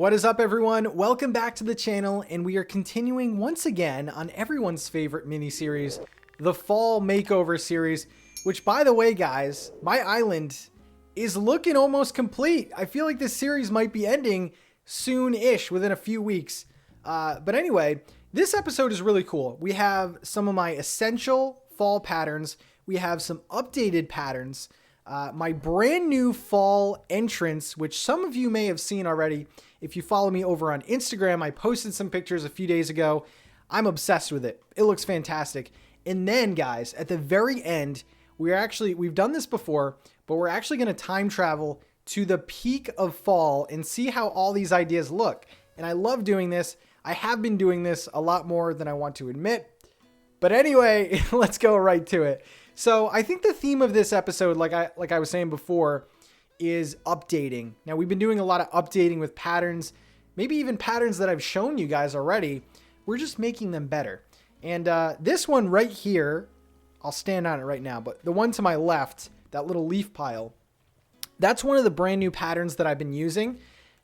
What is up, everyone? Welcome back to the channel, and we are continuing once again on everyone's favorite mini-series, the Fall Makeover series, which, by the way, guys, my island is looking almost complete. I feel like this series might be ending soon-ish, within a few weeks. But anyway, this episode is really cool. We have some of my essential fall patterns. We have some updated patterns. My brand new fall entrance, which some of you may have seen already. If you follow me over on Instagram, I posted some pictures a few days ago. I'm obsessed with it. It looks fantastic. And then, guys, at the very end, we've done this before, but we're actually going to time travel to the peak of fall and see how all these ideas look. And I love doing this. I have been doing this a lot more than I want to admit. But anyway, let's go right to it. So I think the theme of this episode, like I was saying before, is updating. Now, we've been doing a lot of updating with patterns, maybe even patterns that I've shown you guys already. We're just making them better. And this one right here, I'll stand on it right now, but the one to my left, that little leaf pile, that's one of the brand new patterns that I've been using.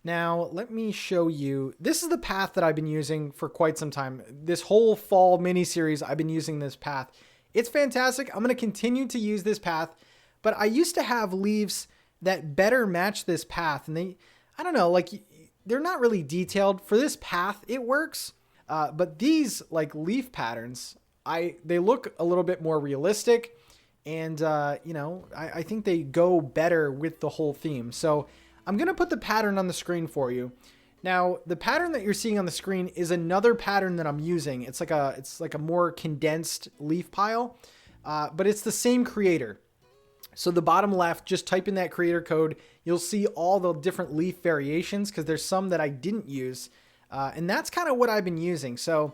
Now, let me show you. This is the path that I've been using for quite some time. This whole fall mini series, I've been using this path. It's fantastic. I'm going to continue to use this path, but I used to have leaves that better match this path. And I don't know, like, they're not really detailed. For this path, it works. But these like leaf patterns, they look a little bit more realistic. And, I think they go better with the whole theme. So I'm going to put the pattern on the screen for you. Now, the pattern that you're seeing on the screen is another pattern that I'm using. It's like a more condensed leaf pile, but it's the same creator. So the bottom left, just type in that creator code. You'll see all the different leaf variations because there's some that I didn't use. And that's kind of what I've been using. So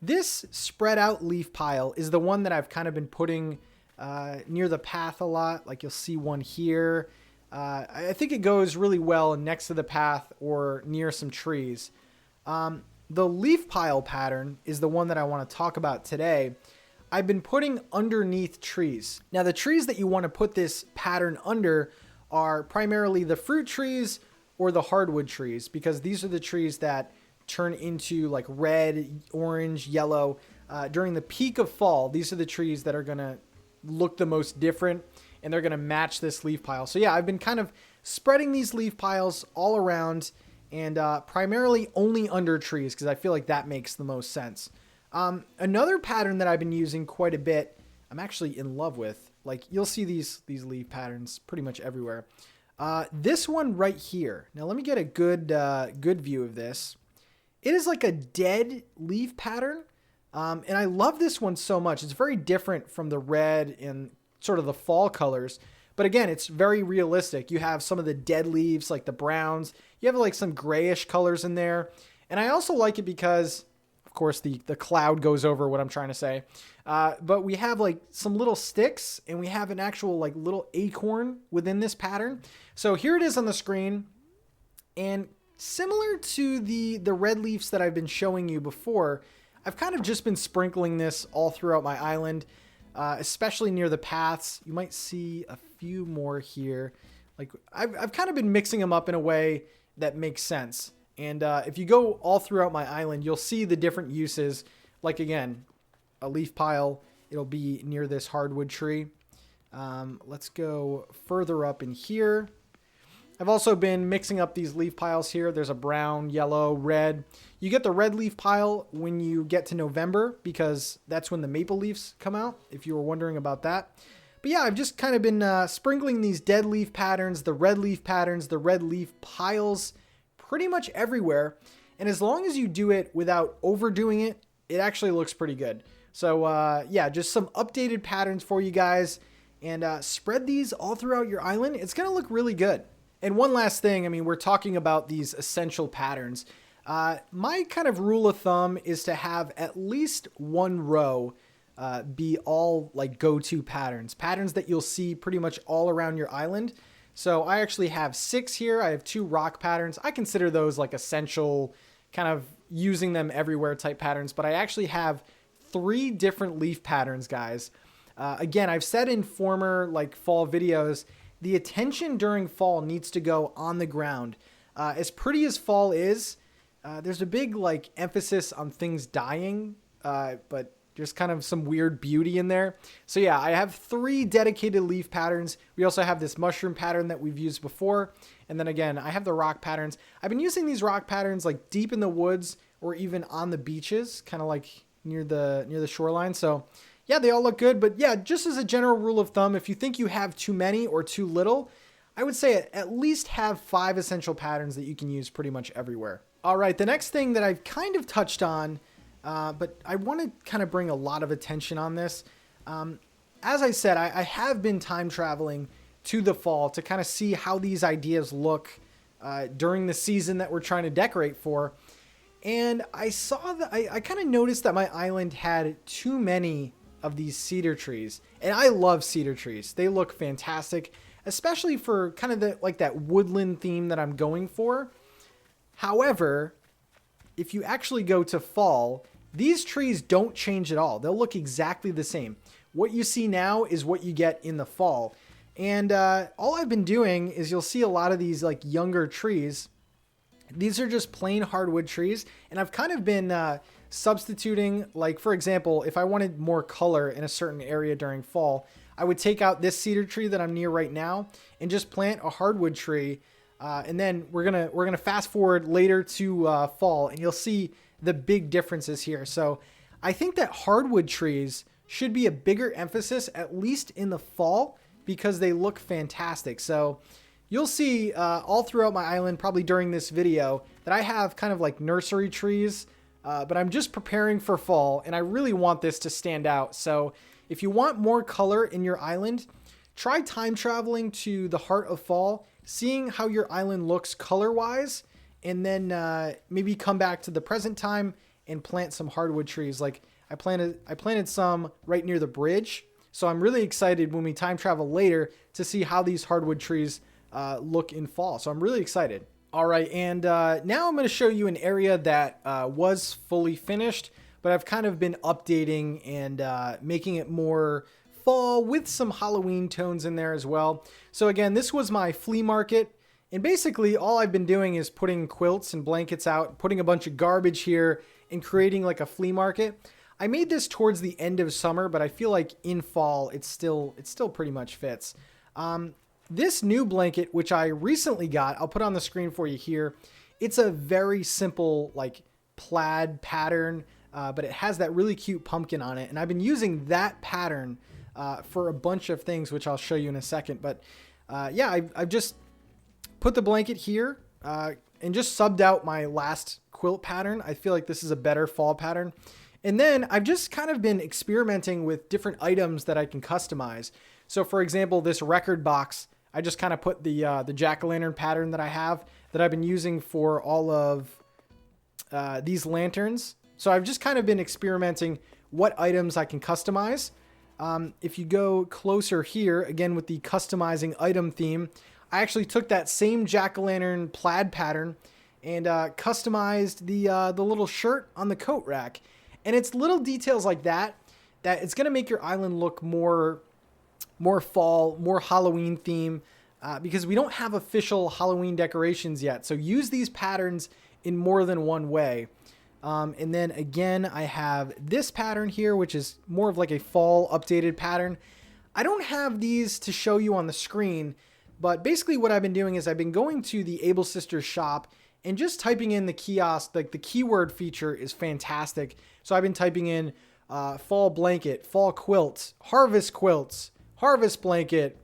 this spread out leaf pile is the one that I've kind of been putting near the path a lot. Like you'll see one here. I think it goes really well next to the path or near some trees. The leaf pile pattern is the one that I want to talk about today. I've been putting underneath trees. Now, the trees that you want to put this pattern under are primarily the fruit trees or the hardwood trees, because these are the trees that turn into like red, orange, yellow. During the peak of fall, these are the trees that are going to look the most different, and they're going to match this leaf pile. So yeah, I've been kind of spreading these leaf piles all around, and primarily only under trees because I feel like that makes the most sense. Another pattern that I've been using quite a bit, I'm actually in love with, like you'll see these leaf patterns pretty much everywhere. This one right here. Now let me get a good view of this. It is like a dead leaf pattern. And I love this one so much. It's very different from the red and sort of the fall colors. But again, it's very realistic. You have some of the dead leaves, like the browns. You have like some grayish colors in there. And I also like it because, of course, the cloud goes over what I'm trying to say. But we have like some little sticks, and we have an actual like little acorn within this pattern. So here it is on the screen. And similar to the red leaves that I've been showing you before, I've kind of just been sprinkling this all throughout my island, especially near the paths. You might see a few more here. Like I've kind of been mixing them up in a way that makes sense. And if you go all throughout my island, you'll see the different uses. Like, again, a leaf pile, it'll be near this hardwood tree. Let's go further up in here. I've also been mixing up these leaf piles here. There's a brown, yellow, red. You get the red leaf pile when you get to November, because that's when the maple leaves come out, if you were wondering about that. But yeah, I've just kind of been sprinkling these dead leaf patterns, the red leaf patterns, the red leaf piles pretty much everywhere. And as long as you do it without overdoing it, it actually looks pretty good. So yeah, just some updated patterns for you guys, and spread these all throughout your island. It's going to look really good. And one last thing, I mean, we're talking about these essential patterns. My kind of rule of thumb is to have at least one row be all like go-to patterns that you'll see pretty much all around your island. So I actually have 6 here. I have 2 rock patterns. I consider those like essential, kind of using them everywhere type patterns, but I actually have 3 different leaf patterns, guys. Again, I've said in former like fall videos, the attention during fall needs to go on the ground. As pretty as fall is, there's a big like emphasis on things dying, but there's kind of some weird beauty in there. So yeah, I have 3 dedicated leaf patterns. We also have this mushroom pattern that we've used before. And then again, I have the rock patterns. I've been using these rock patterns like deep in the woods or even on the beaches, kind of like near the shoreline. So yeah, they all look good. But yeah, just as a general rule of thumb, if you think you have too many or too little, I would say at least have 5 essential patterns that you can use pretty much everywhere. All right, the next thing that I've kind of touched on, but I want to kind of bring a lot of attention on this. As I said, I have been time traveling to the fall to kind of see how these ideas look during the season that we're trying to decorate for. And I saw that I kind of noticed that my island had too many of these cedar trees. And I love cedar trees. They look fantastic, especially for kind of that woodland theme that I'm going for. However, if you actually go to fall, these trees don't change at all. They'll look exactly the same. What you see now is what you get in the fall. And all I've been doing is you'll see a lot of these like younger trees. These are just plain hardwood trees. And I've kind of been substituting, like for example, if I wanted more color in a certain area during fall, I would take out this cedar tree that I'm near right now and just plant a hardwood tree. And then we're gonna fast forward later to fall, and you'll see the big differences here. So I think that hardwood trees should be a bigger emphasis, at least in the fall, because they look fantastic. So you'll see all throughout my island, probably during this video, that I have kind of like nursery trees, but I'm just preparing for fall, and I really want this to stand out. So if you want more color in your island, try time traveling to the heart of fall, seeing how your island looks color-wise, and then maybe come back to the present time and plant some hardwood trees. Like I planted some right near the bridge. So I'm really excited when we time travel later to see how these hardwood trees look in fall. So I'm really excited. All right, and now I'm going to show you an area that was fully finished, but I've kind of been updating and making it more fall with some Halloween tones in there as well. So again, this was my flea market. And basically all I've been doing is putting quilts and blankets out, putting a bunch of garbage here and creating like a flea market. I made this towards the end of summer, but I feel like in fall, it still pretty much fits. This new blanket, which I recently got, I'll put on the screen for you here. It's a very simple like plaid pattern, but it has that really cute pumpkin on it. And I've been using that pattern for a bunch of things, which I'll show you in a second. But yeah, I've just put the blanket here and just subbed out my last quilt pattern. I feel like this is a better fall pattern. And then I've just kind of been experimenting with different items that I can customize. So for example, this record box, I just kind of put the jack-o'-lantern pattern that I have that I've been using for all of these lanterns. So I've just kind of been experimenting what items I can customize. If you go closer here, again with the customizing item theme, I actually took that same jack-o'-lantern plaid pattern and customized the little shirt on the coat rack. And it's little details like that it's going to make your island look more fall, more Halloween theme, because we don't have official Halloween decorations yet. So use these patterns in more than one way. And then again, I have this pattern here, which is more of like a fall updated pattern. I don't have these to show you on the screen, but basically what I've been doing is I've been going to the Able Sisters shop and just typing in the kiosk. Like the keyword feature is fantastic. So I've been typing in fall blanket, fall quilts, harvest blanket,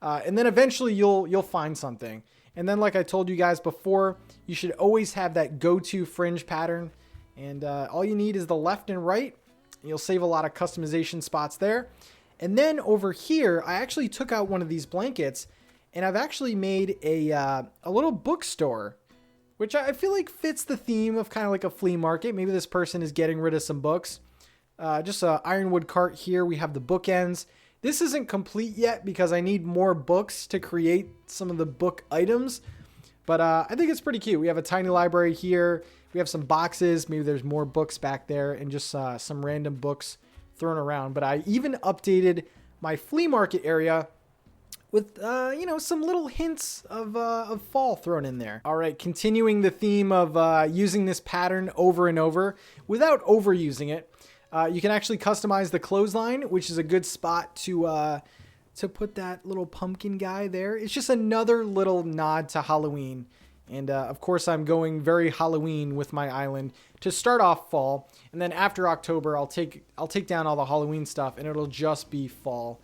and then eventually you'll find something. And then like I told you guys before, you should always have that go-to fringe pattern. And all you need is the left and right. And you'll save a lot of customization spots there. And then over here, I actually took out one of these blankets and I've actually made a little bookstore, which I feel like fits the theme of kind of like a flea market. Maybe this person is getting rid of some books. Just an ironwood cart here. We have the bookends. This isn't complete yet because I need more books to create some of the book items. But I think it's pretty cute. We have a tiny library here. We have some boxes. Maybe there's more books back there and just some random books thrown around. But I even updated my flea market area with, you know, some little hints of fall thrown in there. All right, continuing the theme of using this pattern over and over without overusing it. You can actually customize the clothesline, which is a good spot to put that little pumpkin guy there. It's just another little nod to Halloween. And of course, I'm going very Halloween with my island to start off fall. And then after October, I'll take down all the Halloween stuff and it'll just be fall.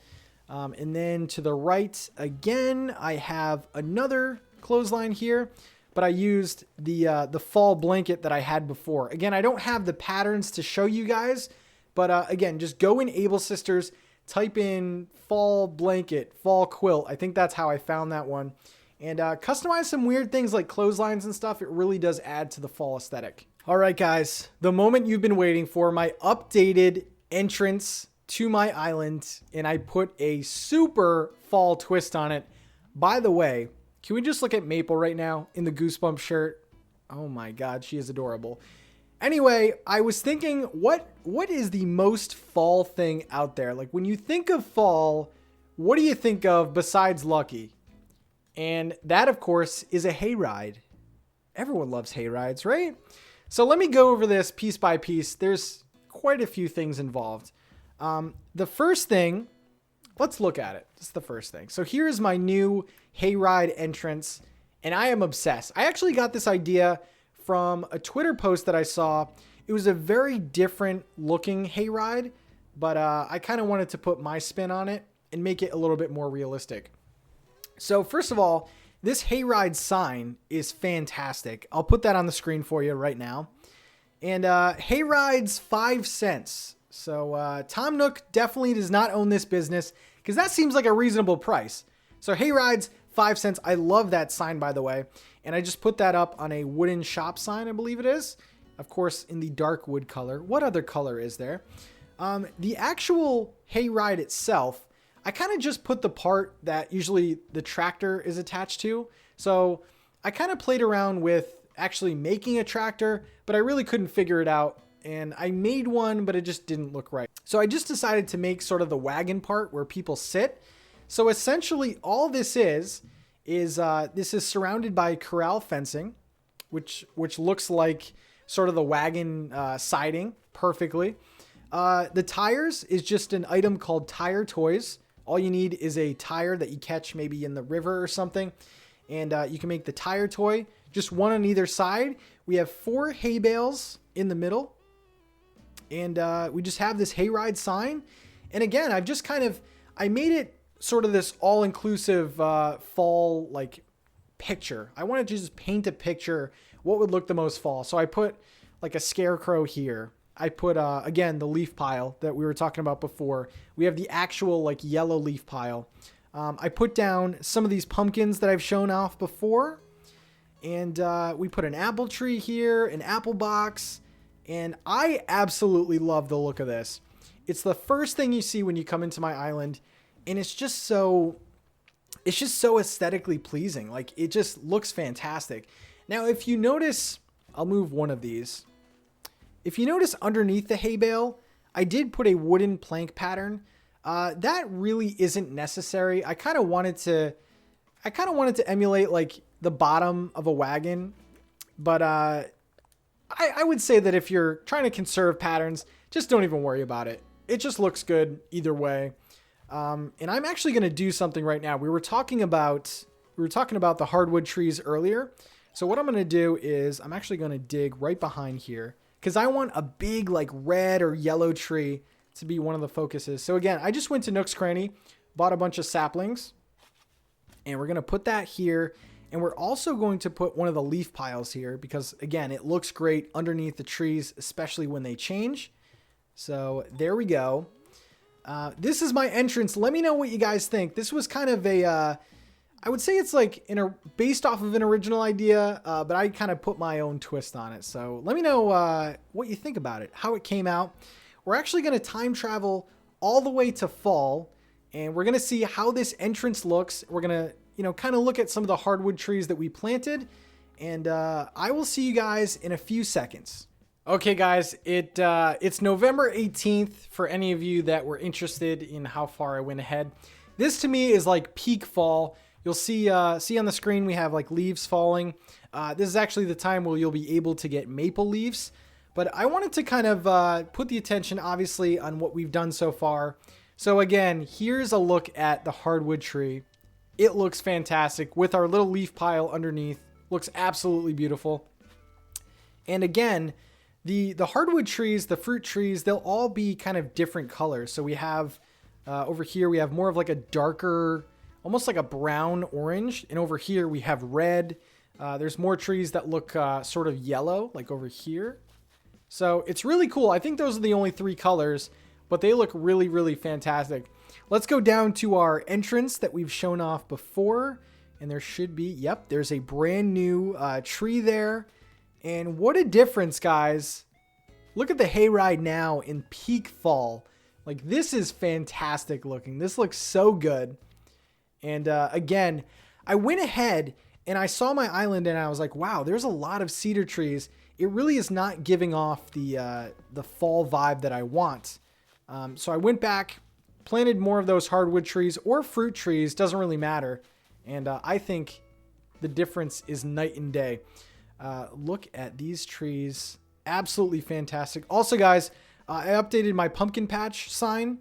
And then to the right again, I have another clothesline here, but I used the fall blanket that I had before. Again, I don't have the patterns to show you guys, but again, just go in Able Sisters, type in fall blanket, fall quilt. I think that's how I found that one. And customize some weird things like clotheslines and stuff. It really does add to the fall aesthetic. All right, guys, the moment you've been waiting for, my updated entrance to my island, and I put a super fall twist on it. By the way, can we just look at Maple right now in the Goosebump shirt? Oh my God, she is adorable. Anyway, I was thinking, what is the most fall thing out there? Like when you think of fall, what do you think of besides Lucky? And that, of course, is a hayride. Everyone loves hayrides, right? So let me go over this piece by piece. There's quite a few things involved. The first thing, let's look at it. This is the first thing. So here's my new hayride entrance, and I am obsessed. I actually got this idea from a Twitter post that I saw. It was a very different looking hayride, but I kind of wanted to put my spin on it and make it a little bit more realistic. So first of all, this hayride sign is fantastic. I'll put that on the screen for you right now. And hayride's 5 cents. So Tom Nook definitely does not own this business because that seems like a reasonable price. So hayride's 5 cents. I love that sign, by the way. And I just put that up on a wooden shop sign, I believe it is. Of course, in the dark wood color. What other color is there? The actual hayride itself, I kind of just put the part that usually the tractor is attached to. So I kind of played around with actually making a tractor, but I really couldn't figure it out. And I made one, but it just didn't look right. So I just decided to make sort of the wagon part where people sit. So essentially all this is surrounded by corral fencing, which looks like sort of the wagon siding perfectly. The tires is just an item called Tire Toys. All you need is a tire that you catch maybe in the river or something. And you can make the tire toy, just one on either side. We have 4 hay bales in the middle. And we just have this hayride sign. And again, I made it sort of this all-inclusive fall like picture. I wanted to just paint a picture what would look the most fall. So I put like a scarecrow here. I put, again, the leaf pile that we were talking about before. We have the actual like yellow leaf pile. I put down some of these pumpkins that I've shown off before. And we put an apple tree here, an apple box. And I absolutely love the look of this. It's the first thing you see when you come into my island. And it's just so aesthetically pleasing. Like it just looks fantastic. Now, if you notice, I'll move one of these. If you notice underneath the hay bale, I did put a wooden plank pattern. That really isn't necessary. I kind of wanted to emulate like the bottom of a wagon, but I would say that if you're trying to conserve patterns, just don't even worry about it. It just looks good either way. And I'm actually going to do something right now. We were talking about the hardwood trees earlier. So what I'm going to do is I'm actually going to dig right behind here because I want a big like red or yellow tree to be one of the focuses. So again, I just went to Nook's Cranny, bought a bunch of saplings, and we're going to put that here. And we're also going to put one of the leaf piles here because again, it looks great underneath the trees, especially when they change. So there we go. This is my entrance. Let me know what you guys think. This was kind of a, I would say it's like based off of an original idea, but I kind of put my own twist on it. So let me know what you think about it, how it came out. We're actually going to time travel all the way to fall, and we're going to see how this entrance looks. We're going to, kind of look at some of the hardwood trees that we planted, and I will see you guys in a few seconds. Okay, guys, it's November 18th for any of you that were interested in how far I went ahead. This to me is like peak fall. You'll see on the screen we have like leaves falling. This is actually the time where you'll be able to get maple leaves. But I wanted to kind of put the attention, obviously, on what we've done so far. So again, here's a look at the hardwood tree. It looks fantastic with our little leaf pile underneath. Looks absolutely beautiful. And again, the hardwood trees, the fruit trees, they'll all be kind of different colors. So we have over here, we have more of like a darker, almost like a brown orange. And over here we have red. There's more trees that look sort of yellow, like over here. So it's really cool. I think those are the only 3 colors, but they look really, really fantastic. Let's go down to our entrance that we've shown off before. And there should be, yep, there's a brand new tree there. And what a difference, guys. Look at the hayride now in peak fall. Like, this is fantastic looking. This looks so good. And again, I went ahead and I saw my island and I was like, wow, there's a lot of cedar trees. It really is not giving off the fall vibe that I want. So I went back, planted more of those hardwood trees or fruit trees, doesn't really matter. And I think the difference is night and day. Look at these trees. Absolutely fantastic. Also, guys, I updated my pumpkin patch sign.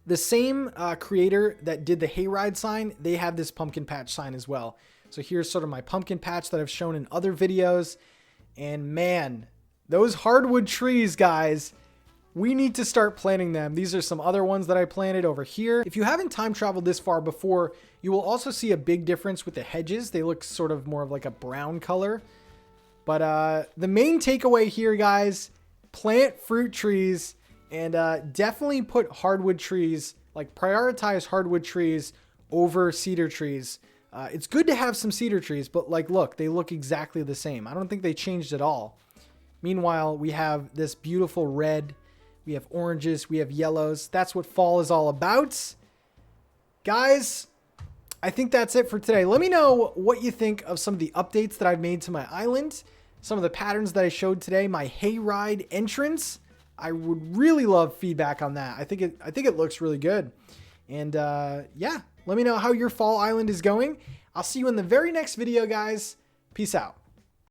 The same creator that did the hayride sign, they have this pumpkin patch sign as well. So here's sort of my pumpkin patch that I've shown in other videos. And man, those hardwood trees, guys, we need to start planting them. These are some other ones that I planted over here. If you haven't time traveled this far before, you will also see a big difference with the hedges. They look sort of more of like a brown color. But the main takeaway here, guys, plant fruit trees and definitely put hardwood trees, like prioritize hardwood trees over cedar trees. It's good to have some cedar trees, but like, look, they look exactly the same. I don't think they changed at all. Meanwhile, we have this beautiful red. We have oranges. We have yellows. That's what fall is all about. Guys, I think that's it for today. Let me know what you think of some of the updates that I've made to my island. Some of the patterns that I showed today. My hayride entrance. I would really love feedback on that. I think it looks really good. And yeah, let me know how your fall island is going. I'll see you in the very next video, guys. Peace out.